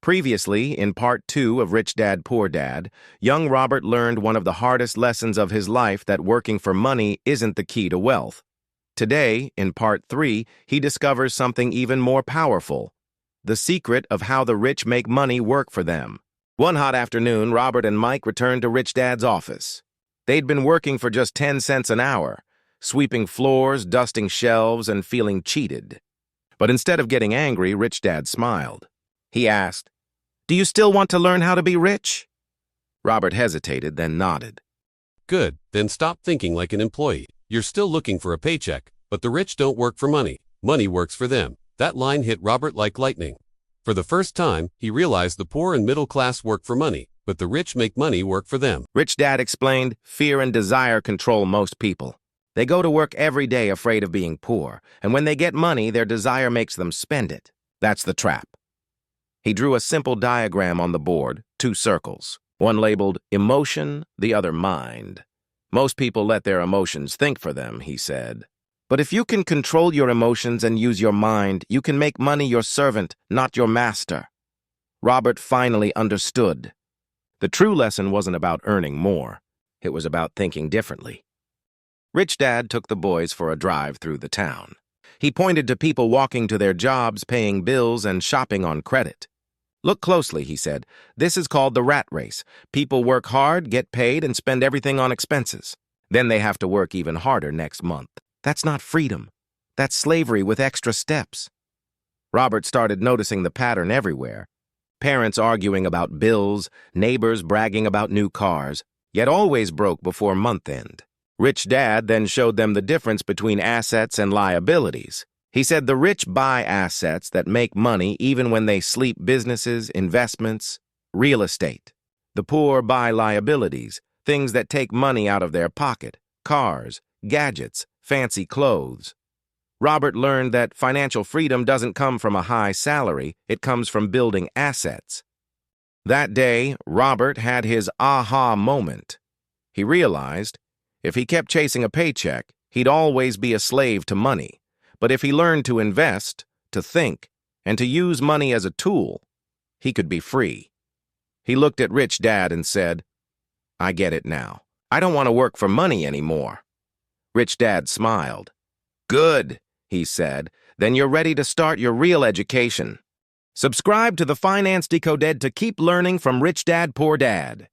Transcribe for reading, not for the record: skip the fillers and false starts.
Previously, in Part 2 of Rich Dad, Poor Dad, young Robert learned one of the hardest lessons of his life, that working for money isn't the key to wealth. Today, in Part 3, he discovers something even more powerful: the secret of how the rich make money work for them. One hot afternoon, Robert and Mike returned to Rich Dad's office. They'd been working for just 10 cents an hour, sweeping floors, dusting shelves, and feeling cheated. But instead of getting angry, Rich Dad smiled. He asked, "Do you still want to learn how to be rich?" Robert hesitated, then nodded. Good, then stop thinking like an employee. You're still looking for a paycheck, but the rich don't work for money. Money works for them. That line hit Robert like lightning. For the first time, he realized the poor and middle class work for money, but the rich make money work for them. Rich Dad explained, fear and desire control most people. They go to work every day afraid of being poor, and when they get money, their desire makes them spend it. That's the trap. He drew a simple diagram on the board, 2 circles, one labeled emotion, the other mind. Most people let their emotions think for them, he said. But if you can control your emotions and use your mind, you can make money your servant, not your master. Robert finally understood. The true lesson wasn't about earning more. It was about thinking differently. Rich Dad took the boys for a drive through the town. He pointed to people walking to their jobs, paying bills, and shopping on credit. "Look closely," he said. "This is called the rat race. People work hard, get paid, and spend everything on expenses. Then they have to work even harder next month. That's not freedom. That's slavery with extra steps." Robert started noticing the pattern everywhere. Parents arguing about bills, neighbors bragging about new cars, yet always broke before month end. Rich Dad then showed them the difference between assets and liabilities. He said the rich buy assets that make money even when they sleep: businesses, investments, real estate. The poor buy liabilities, things that take money out of their pocket: cars, gadgets, fancy clothes. Robert learned that financial freedom doesn't come from a high salary, it comes from building assets. That day, Robert had his aha moment. He realized if he kept chasing a paycheck, he'd always be a slave to money. But if he learned to invest, to think, and to use money as a tool, he could be free. He looked at Rich Dad and said, "I get it now. I don't want to work for money anymore." Rich Dad smiled. "Good," he said. "Then you're ready to start your real education." Subscribe to the Finance Decoded to keep learning from Rich Dad, Poor Dad.